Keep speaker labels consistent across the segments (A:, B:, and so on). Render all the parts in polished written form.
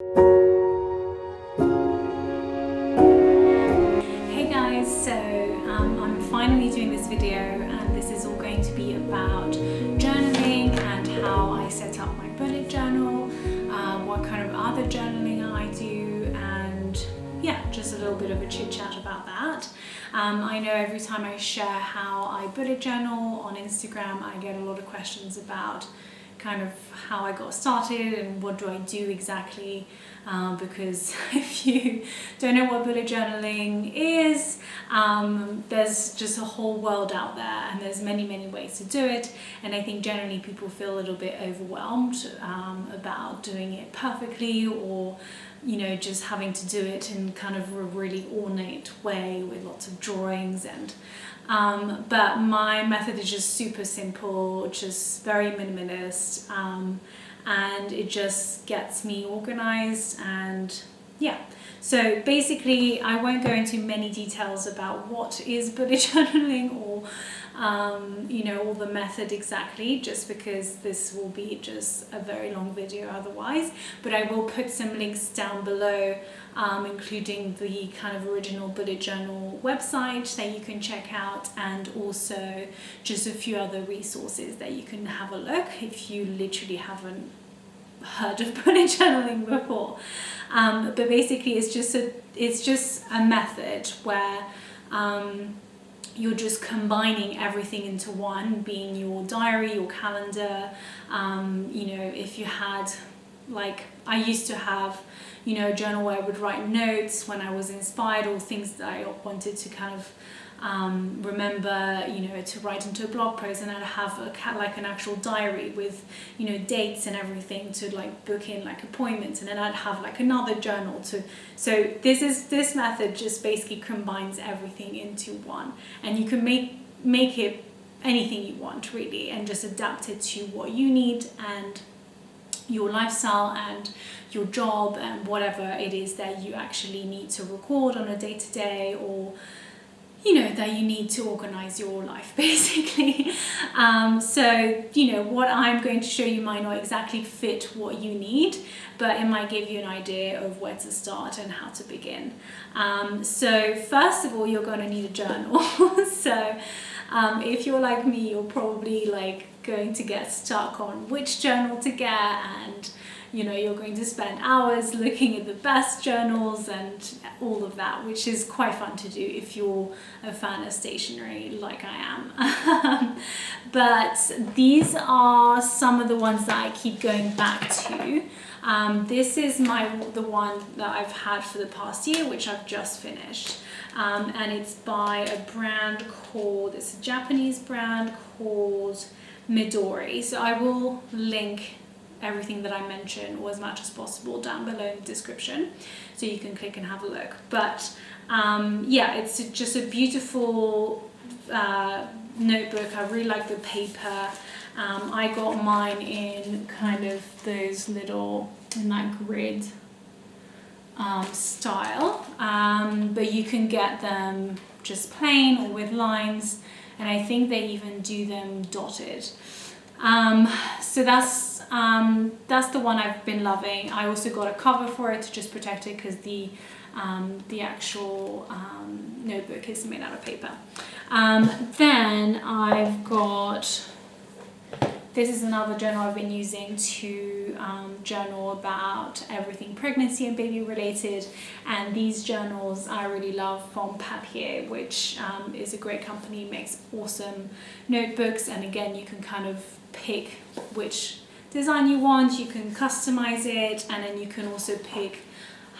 A: Hey guys, so I'm finally doing this video, and this is all going to be about journaling and how I set up my bullet journal, what kind of other journaling I do, and yeah, just a little bit of a chit chat about that. I know every time I share how I bullet journal on Instagram, I get a lot of questions about kind of how I got started and what do I do exactly, because if you don't know what bullet journaling is, there's just a whole world out there, and there's many ways to do it, and I think generally people feel a little bit overwhelmed about doing it perfectly, or just having to do it in kind of a really ornate way with lots of drawings and but my method is just super simple, just very minimalist, and it just gets me organized. And yeah, so basically I won't go into many details about what is bullet journaling or all the method exactly, just because this will be just a very long video otherwise, but I will put some links down below, including the kind of original bullet journal website that you can check out, and also just a few other resources that you can have a look if you literally haven't heard of bullet journaling before. But basically it's just a method where you're just combining everything into one, being your diary, your calendar. If you had, like, I used to have, a journal where I would write notes when I was inspired, or things that I wanted to kind of remember, to write into a blog post, and I'd have like an actual diary with, dates and everything to like book in like appointments, and then I'd have like another journal to. So this method just basically combines everything into one, and you can make it anything you want really, and just adapt it to what you need and your lifestyle and your job and whatever it is that you actually need to record on a day-to-day, or that you need to organize your life basically. So what I'm going to show you might not exactly fit what you need, but it might give you an idea of where to start and how to begin. So first of all, you're going to need a journal. So if you're like me, you're probably like going to get stuck on which journal to get, and you're going to spend hours looking at the best journals and all of that, which is quite fun to do if you're a fan of stationery like I am. But these are some of the ones that I keep going back to. This is the one that I've had for the past year, which I've just finished. And it's by it's a Japanese brand called Midori. So I will link everything that I mention, or as much as possible, down below in the description, so you can click and have a look. But yeah, it's just a beautiful notebook. I really like the paper. I got mine in kind of those little, in that grid style, but you can get them just plain or with lines, and I think they even do them dotted. So that's the one I've been loving. I also got a cover for it to just protect it, because the actual notebook is made out of paper. Then I've got, this is another journal I've been using to journal about everything pregnancy and baby related, and these journals I really love from Papier, which is a great company, makes awesome notebooks, and again you can kind of pick which design you want, you can customize it, and then you can also pick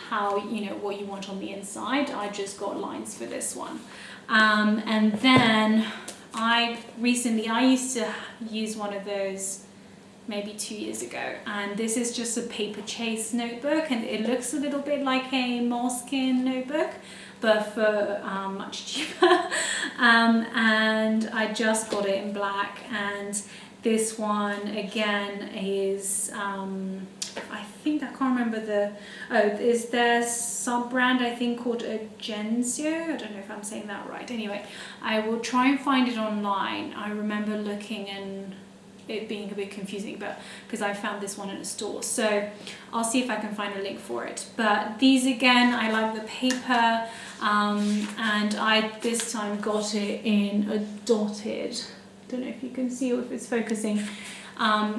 A: how, what you want on the inside. I just got lines for this one. And then I used to use one of those maybe 2 years ago, and this is just a paper chase notebook, and it looks a little bit like a Moleskine notebook, but for much cheaper. And I just got it in black, and this one again is I think, I can't remember is there some brand I think called Agenzio? I don't know if I'm saying that right. Anyway, I will try and find it online. I remember looking and it being a bit confusing, but because I found this one in a store, so I'll see if I can find a link for it. But these again, I like the paper, and I this time got it in a dotted, don't know if you can see or if it's focusing,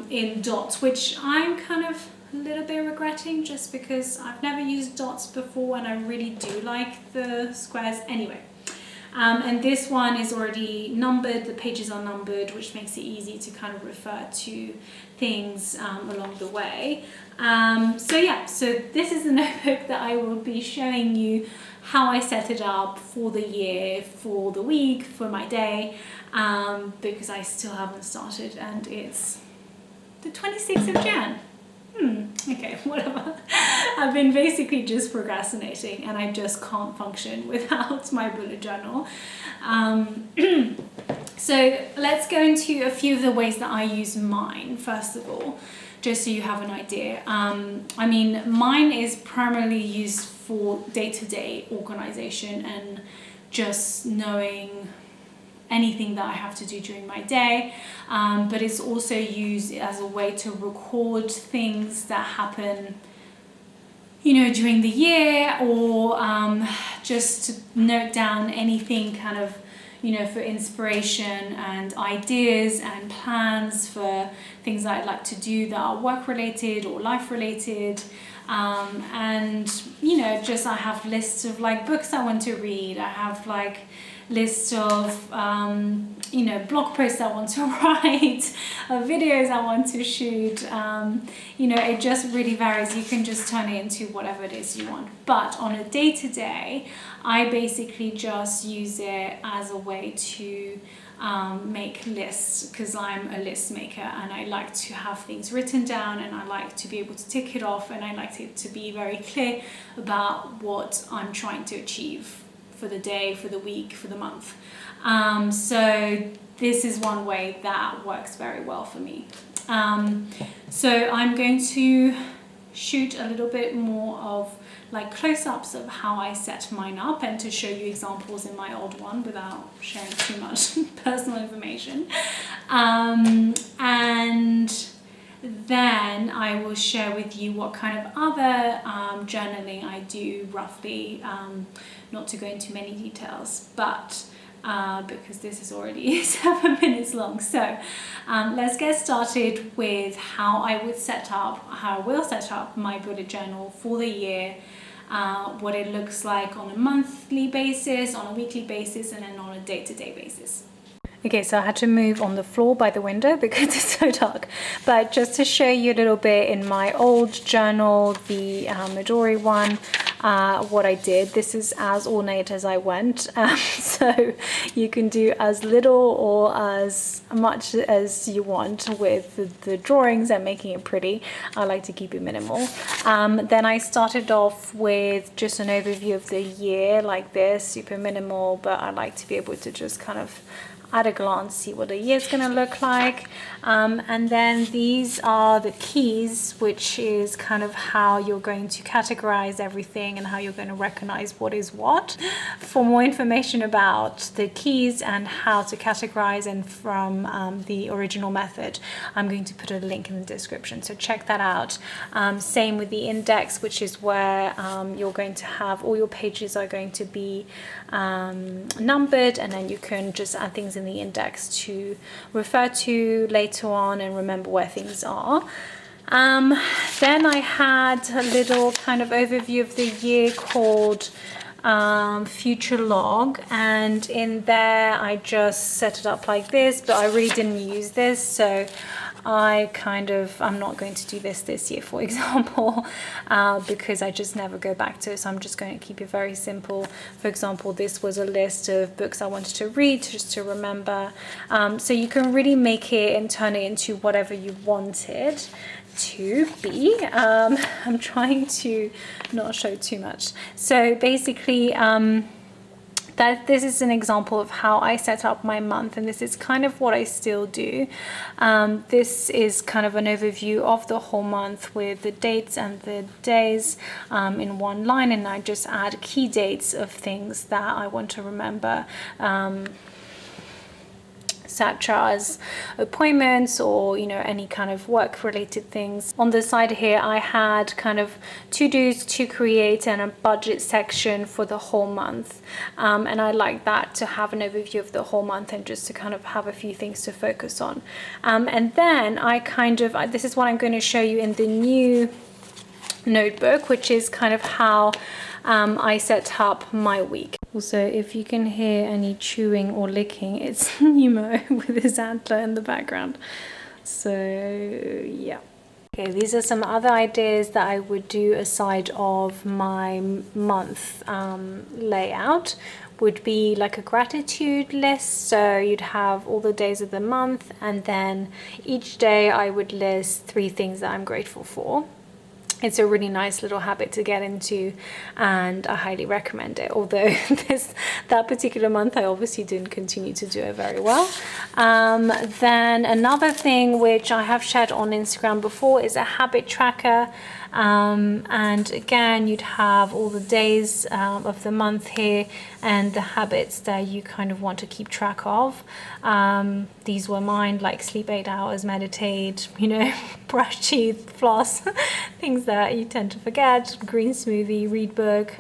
A: in dots, which I'm kind of a little bit regretting, just because I've never used dots before and I really do like the squares anyway. And this one is already numbered, the pages are numbered, which makes it easy to kind of refer to things along the way. So yeah, so this is the notebook that I will be showing you how I set it up for the year, for the week, for my day, because I still haven't started and it's the 26th of Jan. Okay, whatever. I've been basically just procrastinating and I just can't function without my bullet journal. So let's go into a few of the ways that I use mine, first of all, just so you have an idea. I mean, mine is primarily used for day-to-day organization and just knowing anything that I have to do during my day, but it's also used as a way to record things that happen, you know, during the year, or just to note down anything kind of, you know, for inspiration and ideas and plans for things that I'd like to do that are work related or life related. And you know, just I have lists of like books I want to read, I have like list of you know, blog posts I want to write, videos I want to shoot. You know, it just really varies. You can just turn it into whatever it is you want. But on a day-to-day, I basically just use it as a way to make lists, because I'm a list maker and I like to have things written down and I like to be able to tick it off, and I like it to be very clear about what I'm trying to achieve for the day, for the week, for the month. So this is one way that works very well for me. So I'm going to shoot a little bit more of like close-ups of how I set mine up, and to show you examples in my old one without sharing too much personal information. And then I will share with you what kind of other journaling I do roughly, not to go into many details, but because this is already 7 minutes long. So let's get started with how I will set up my bullet journal for the year, what it looks like on a monthly basis, on a weekly basis, and then on a day-to-day basis. Okay, so I had to move on the floor by the window because it's so dark. But just to show you a little bit in my old journal, the Midori one, what I did. This is as ornate as I went. So you can do as little or as much as you want with the drawings and making it pretty. I like to keep it minimal. Then I started off with just an overview of the year like this, super minimal, but I like to be able to just kind of at a glance see what a year's going to look like. And then these are the keys, which is kind of how you're going to categorize everything and how you're going to recognize what is what. For more information about the keys and how to categorize, and from the original method, I'm going to put a link in the description, so check that out. Same with the index, which is where you're going to have all your pages are going to be numbered, and then you can just add things in the index to refer to later on and remember where things are. Then I had a little kind of overview of the year called future log, and in there I just set it up like this, but I really didn't use this, so I'm not going to do this year, for example, because I just never go back to it, so I'm just going to keep it very simple. For example, this was a list of books I wanted to read, just to remember. So you can really make it and turn it into whatever you want it to be. I'm trying to not show too much. So basically, this is an example of how I set up my month, and this is kind of what I still do. This is kind of an overview of the whole month with the dates and the days in one line, and I just add key dates of things that I want to remember. such as appointments or, you know, any kind of work related things. On the side here I had kind of to-dos to create and a budget section for the whole month, and I like that to have an overview of the whole month and just to kind of have a few things to focus on. And then I kind of, this is what I'm going to show you in the new notebook, which is kind of how I set up my week. Also, if you can hear any chewing or licking, it's Nemo with his antler in the background. So yeah. Okay, these are some other ideas that I would do aside of my month layout. Would be like a gratitude list, so you'd have all the days of the month, and then each day I would list 3 things that I'm grateful for. It's a really nice little habit to get into, and I highly recommend it. Although that particular month I obviously didn't continue to do it very well. Then another thing which I have shared on Instagram before is a habit tracker. And again, you'd have all the days of the month here and the habits that you kind of want to keep track of. These were mine, like sleep 8 hours, meditate, you know, brush teeth, floss, things that you tend to forget, green smoothie, read book,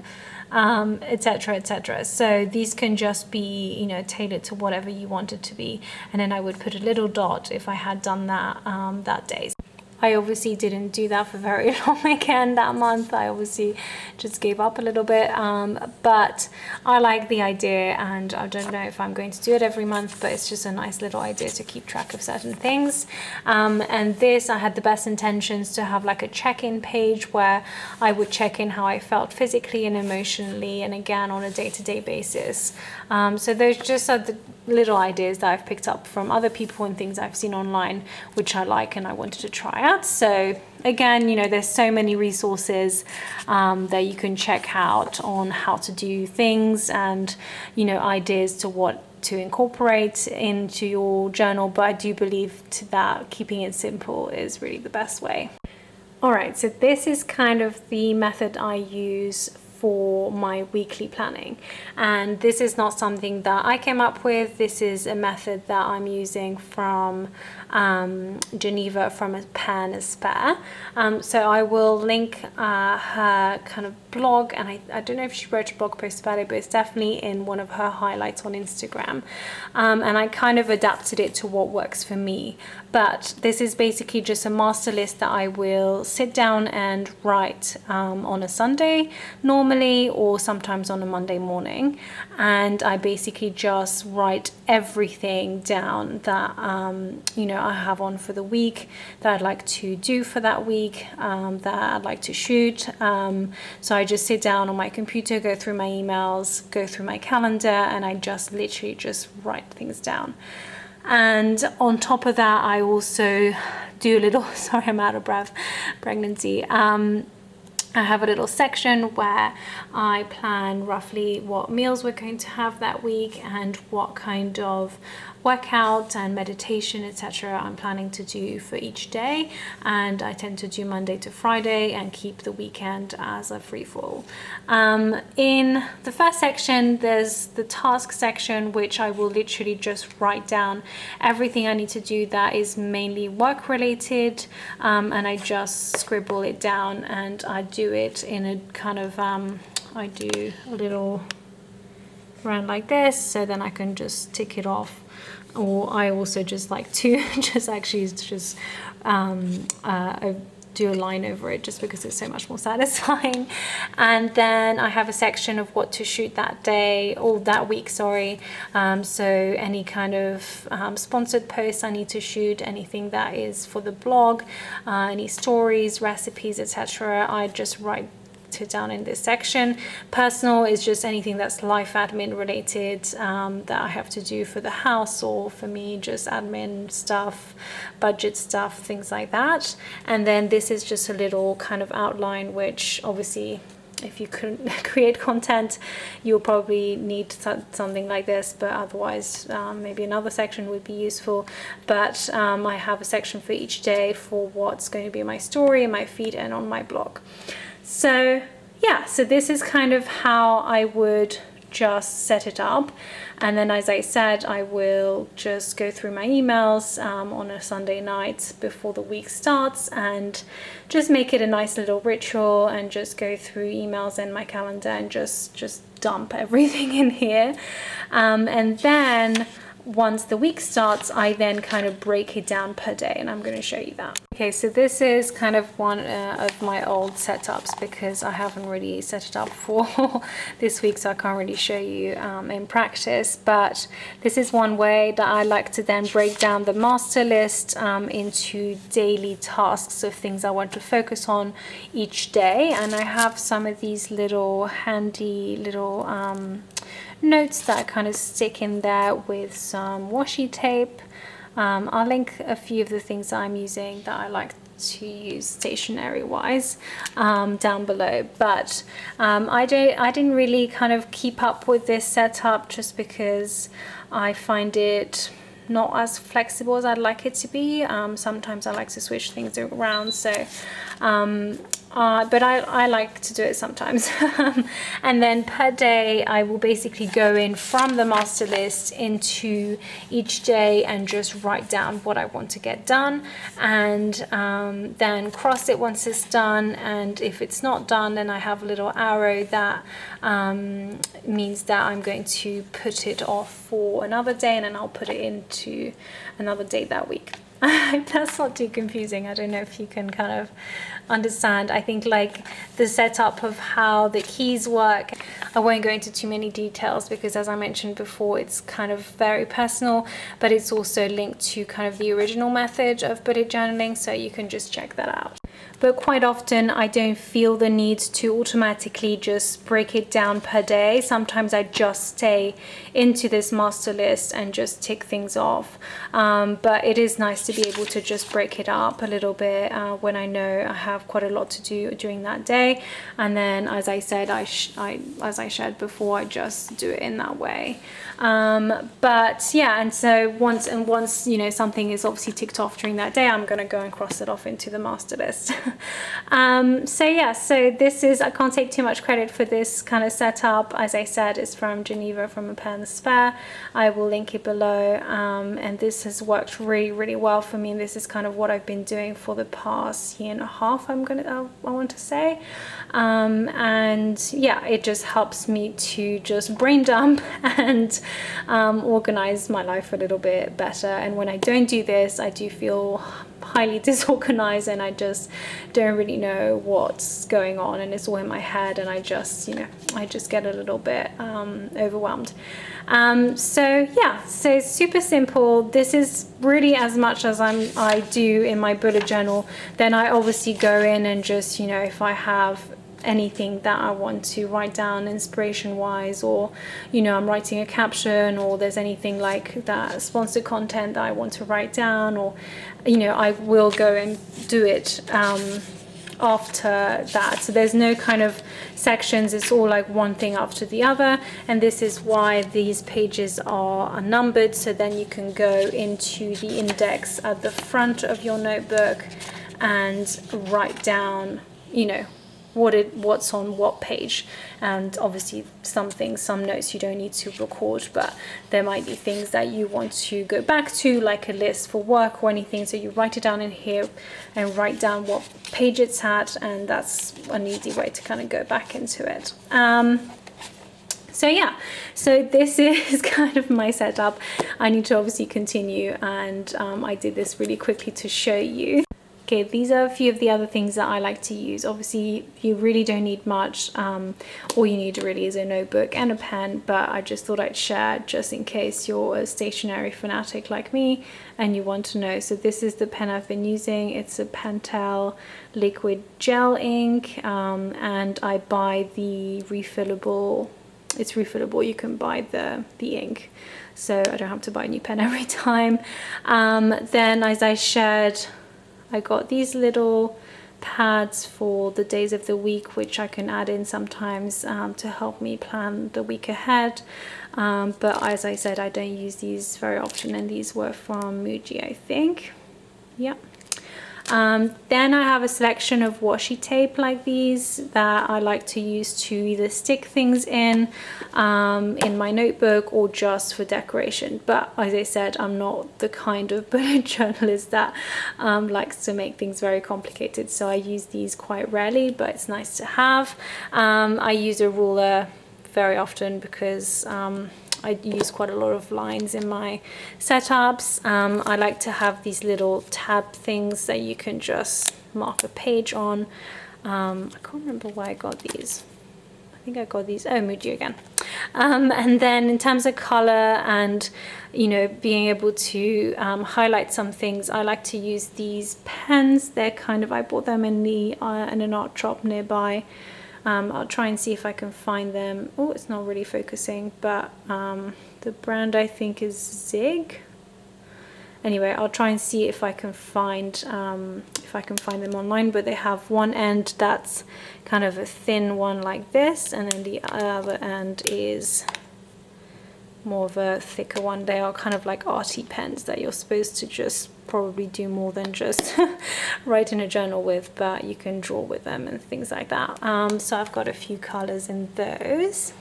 A: etc, etc. So these can just be, you know, tailored to whatever you want it to be, and then I would put a little dot if I had done that that day. I obviously didn't do that for very long again that month. I obviously just gave up a little bit, but I like the idea, and I don't know if I'm going to do it every month, but it's just a nice little idea to keep track of certain things. And this, I had the best intentions to have like a check-in page where I would check in how I felt physically and emotionally, and again on a day-to-day basis. So those just are the little ideas that I've picked up from other people and things I've seen online, which I like and I wanted to try out. So again, you know, there's so many resources that you can check out on how to do things, and, you know, ideas to what to incorporate into your journal. But I do believe that keeping it simple is really the best way. All right, so this is kind of the method I use for my weekly planning, and this is not something that I came up with. This is a method that I'm using from Geneva, from a Pen a Spare. So I will link her kind of blog, and I don't know if she wrote a blog post about it, but it's definitely in one of her highlights on Instagram. And I kind of adapted it to what works for me. But this is basically just a master list that I will sit down and write on a Sunday normally, or sometimes on a Monday morning. And I basically just write everything down that you know, I have on for the week, that I'd like to do for that week, that I'd like to shoot. So I just sit down on my computer, go through my emails, go through my calendar, and I just literally just write things down. And on top of that, I also do a little, sorry, I'm out of breath, pregnancy. I have a little section where I plan roughly what meals we're going to have that week and what kind of workout and meditation, etc. I'm planning to do for each day, and I tend to do Monday to Friday and keep the weekend as a free fall. In the first section, there's the task section, which I will literally just write down everything I need to do that is mainly work related, and I just scribble it down, and I do it in a kind of I do a little round like this, so then I can just tick it off. Or I also just like to just do a line over it, just because it's so much more satisfying. And then I have a section of what to shoot that day, or that week, sorry. So any kind of sponsored posts I need to shoot, anything that is for the blog, any stories, recipes, etc. I just write it down in this section. Personal is just anything that's life admin related, that I have to do for the house, or for me just admin stuff, budget stuff, things like that. And then this is just a little kind of outline, which obviously if you couldn't create content, you'll probably need something like this, but otherwise maybe another section would be useful. But I have a section for each day for what's going to be my story, my feed, and on my blog. So yeah, so this is kind of how I would just set it up, and then, as I said, I will just go through my emails on a Sunday night before the week starts, and just make it a nice little ritual, and just go through emails in my calendar and just dump everything in here, and then once the week starts, I then kind of break it down per day, and I'm going to show you that. Okay, so this is kind of one of my old setups, because I haven't really set it up for this week, so I can't really show you in practice. But this is one way that I like to then break down the master list into daily tasks of things I want to focus on each day. And I have some of these little handy little notes that I kind of stick in there with some washi tape. I'll link a few of the things that I'm using that I like to use stationery wise down below, but I didn't really kind of keep up with this setup, just because I find it not as flexible as I'd like it to be. Sometimes I like to switch things around, so but I like to do it sometimes. And then per day I will basically go in from the master list into each day and just write down what I want to get done, and then cross it once it's done, and if it's not done, then I have a little arrow that means that I'm going to put it off for another day, and then I'll put it into another day that week. That's not too confusing. I don't know if you can kind of understand. I think like the setup of how the keys work, I won't go into too many details, because as I mentioned before, it's kind of very personal, but it's also linked to kind of the original method of bullet journaling, so you can just check that out. But quite often I don't feel the need to automatically just break it down per day. Sometimes I just stay into this master list and just tick things off. But it is nice to be able to just break it up a little bit when I know I have quite a lot to do during that day. And then, as I said, as I shared before, I just do it in that way. But yeah, and so once you know something is obviously ticked off during that day, I'm going to go and cross it off into the master list. So yeah, so this is, I can't take too much credit for this kind of setup. As I said, it's from Geneva, from A Pen Spare. I will link it below, and this has worked really well for me. This is kind of what I've been doing for the past year and a half, I want to say, and yeah, it just helps me to just brain dump and organize my life a little bit better. And when I don't do this, I do feel highly disorganized, and I just don't really know what's going on, and it's all in my head, and I just get a little bit overwhelmed. So yeah, so super simple. This is really as much as I do in my bullet journal. Then I obviously go in and just, if I have anything that I want to write down inspiration wise, or I'm writing a caption, or there's anything like that sponsored content that I want to write down, or I will go and do it after that. So there's no kind of sections, it's all like one thing after the other, and this is why these pages are numbered, so then you can go into the index at the front of your notebook and write down what's on what page. And obviously some notes you don't need to record, but there might be things that you want to go back to, like a list for work or anything, so you write it down in here and write down what page it's at, and that's an easy way to kind of go back into it. So yeah, so this is kind of my setup. I need to obviously continue, and I did this really quickly to show you. Okay, these are a few of the other things that I like to use. Obviously, you really don't need much. All you need really is a notebook and a pen, but I just thought I'd share just in case you're a stationery fanatic like me and you want to know. So this is the pen I've been using. It's a Pentel liquid gel ink, and I buy the refillable. It's refillable, you can buy the ink, so I don't have to buy a new pen every time. Then, as I shared, I got these little pads for the days of the week, which I can add in sometimes to help me plan the week ahead. But as I said, I don't use these very often, and these were from Muji, I think. Yeah. Then I have a selection of washi tape like these that I like to use to either stick things in my notebook or just for decoration. But as I said, I'm not the kind of bullet journalist that likes to make things very complicated, so I use these quite rarely, but it's nice to have. I use a ruler very often because I use quite a lot of lines in my setups. I like to have these little tab things that you can just mark a page on. I can't remember why I got these. I think I got these, oh, Muji again. And then in terms of color and, you know, being able to highlight some things, I like to use these pens. They're kind of, I bought them in an art shop nearby. I'll try and see if I can find them. Oh, it's not really focusing, but the brand I think is Zig. Anyway, I'll try and see if I can find them online. But they have one end that's kind of a thin one like this, and then the other end is more of a thicker one. They are kind of like arty pens that you're supposed to just probably do more than just write in a journal with, but you can draw with them and things like that. So I've got a few colors in those.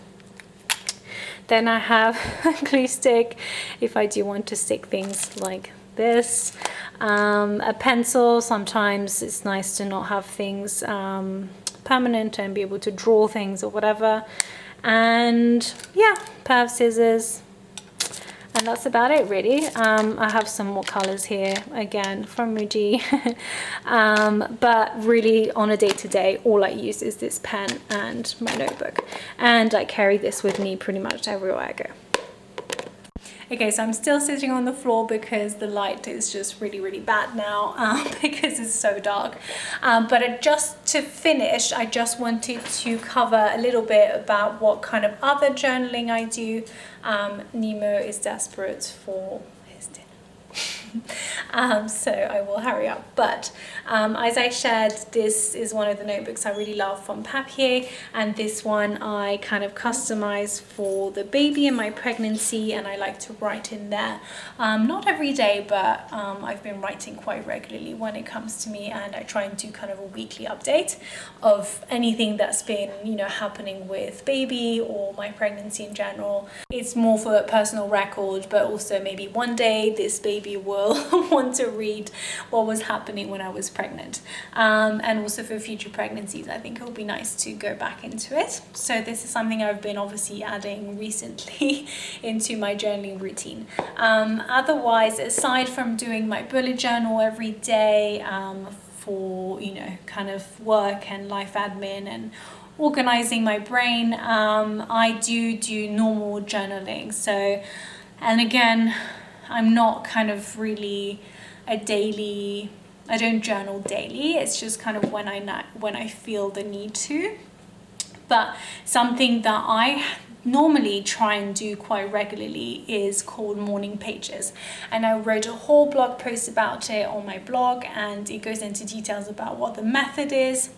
A: Then I have a glue stick if I do want to stick things like this. A pencil, sometimes it's nice to not have things permanent and be able to draw things or whatever. And yeah, pair of scissors. And that's about it really. I have some more colors here, again from Muji. But really on a day-to-day, all I use is this pen and my notebook. And I carry this with me pretty much everywhere I go. Okay, so I'm still sitting on the floor because the light is just really bad now because it's so dark. But just to finish, I just wanted to cover a little bit about what kind of other journaling I do. Nemo is desperate for his dinner. So I will hurry up, but as I shared, this is one of the notebooks I really love from Papier, and this one I kind of customized for the baby in my pregnancy, and I like to write in there, not every day, but I've been writing quite regularly when it comes to me, and I try and do kind of a weekly update of anything that's been, you know, happening with baby or my pregnancy in general. It's more for a personal record, but also maybe one day this baby will want to read what was happening when I was pregnant, and also for future pregnancies. I think it will be nice to go back into it. So this is something I've been obviously adding recently into my journaling routine. Otherwise, aside from doing my bullet journal every day for, you know, kind of work and life admin and organizing my brain, I do normal journaling. So, and again, I'm not kind of really a daily, I don't journal daily. It's just kind of when I feel the need to. But something that I normally try and do quite regularly is called morning pages, and I wrote a whole blog post about it on my blog, and it goes into details about what the method is,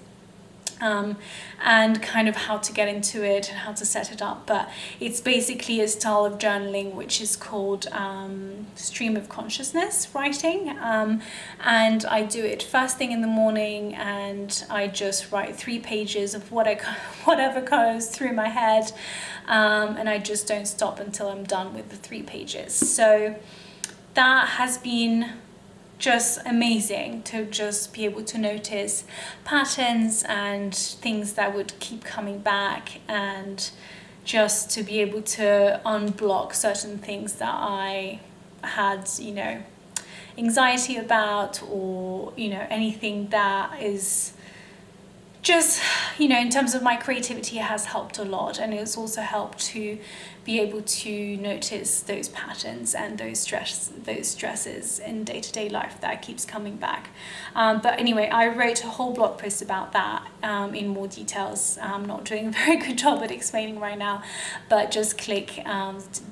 A: and kind of how to get into it and how to set it up. But it's basically a style of journaling which is called stream of consciousness writing, and I do it first thing in the morning, and I just write 3 pages of whatever goes through my head, and I just don't stop until I'm done with the 3 pages. So that has been just amazing to just be able to notice patterns and things that would keep coming back, and just to be able to unblock certain things that I had, you know, anxiety about, or, you know, anything that is just, you know, in terms of my creativity, it has helped a lot. And it's also helped to be able to notice those patterns and those stresses in day-to-day life that keeps coming back. But anyway, I wrote a whole blog post about that in more details. I'm not doing a very good job at explaining right now, but just click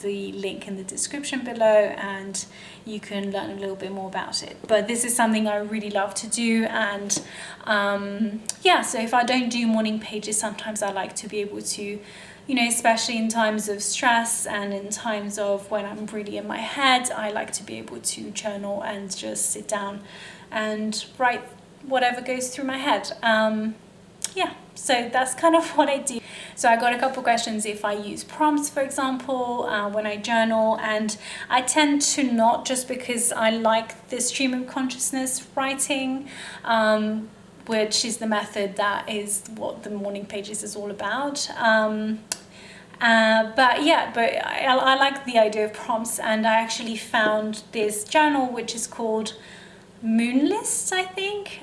A: the link in the description below and you can learn a little bit more about it. But this is something I really love to do, and yeah, so So if I don't do morning pages, sometimes I like to be able to, you know, especially in times of stress and in times of when I'm really in my head, I like to be able to journal and just sit down and write whatever goes through my head. Yeah, so that's kind of what I do. So I got a couple questions if I use prompts, for example, when I journal, and I tend to not, just because I like the stream of consciousness writing, which is the method that is what the morning pages is all about. But I like the idea of prompts, and I actually found this journal which is called Minimalist, I think,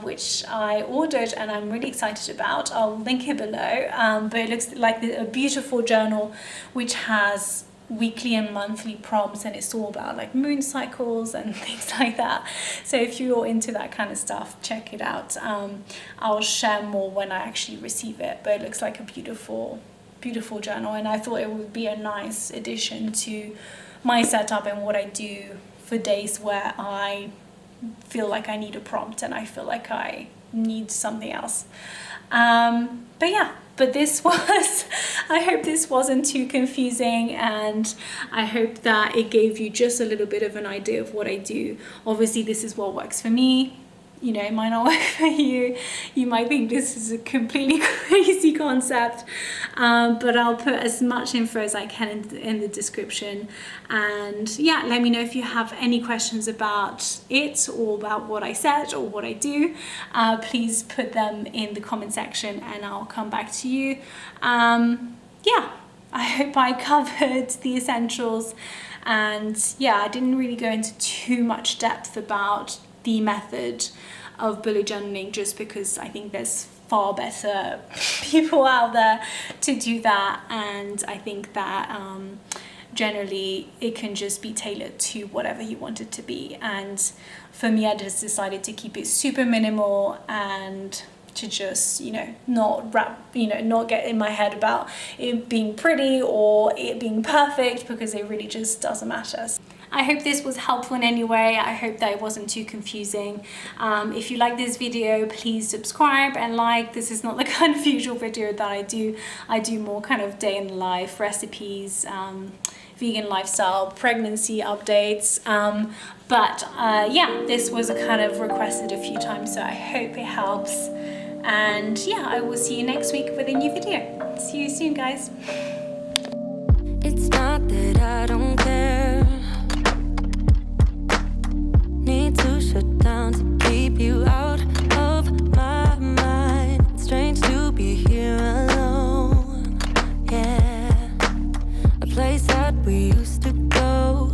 A: which I ordered and I'm really excited about. I'll link it below, but it looks like a beautiful journal which has weekly and monthly prompts, and it's all about like moon cycles and things like that. So if you're into that kind of stuff, check it out. I'll share more when I actually receive it, but it looks like a beautiful journal, and I thought it would be a nice addition to my setup and what I do for days where I feel like I need a prompt and I feel like I need something else. But this was, I hope this wasn't too confusing, and I hope that it gave you just a little bit of an idea of what I do. Obviously this is what works for me. You know, it might not work for you. You might think this is a completely crazy concept, but I'll put as much info as I can in the description. And yeah, let me know if you have any questions about it or about what I said or what I do. Please put them in the comment section and I'll come back to you. Yeah, I hope I covered the essentials. And yeah, I didn't really go into too much depth about the method of bullet journaling, just because I think there's far better people out there to do that, and I think that generally it can just be tailored to whatever you want it to be. And for me, I just decided to keep it super minimal and to just, you know, not get in my head about it being pretty or it being perfect, because it really just doesn't matter. I hope this was helpful in any way. I hope that it wasn't too confusing. If you like this video, please subscribe and like. This is not the kind of usual video that I do. I do more kind of day in the life, recipes, vegan lifestyle, pregnancy updates. Yeah, this was a kind of requested a few times, so I hope it helps. And yeah, I will see you next week with a new video. See you soon, guys.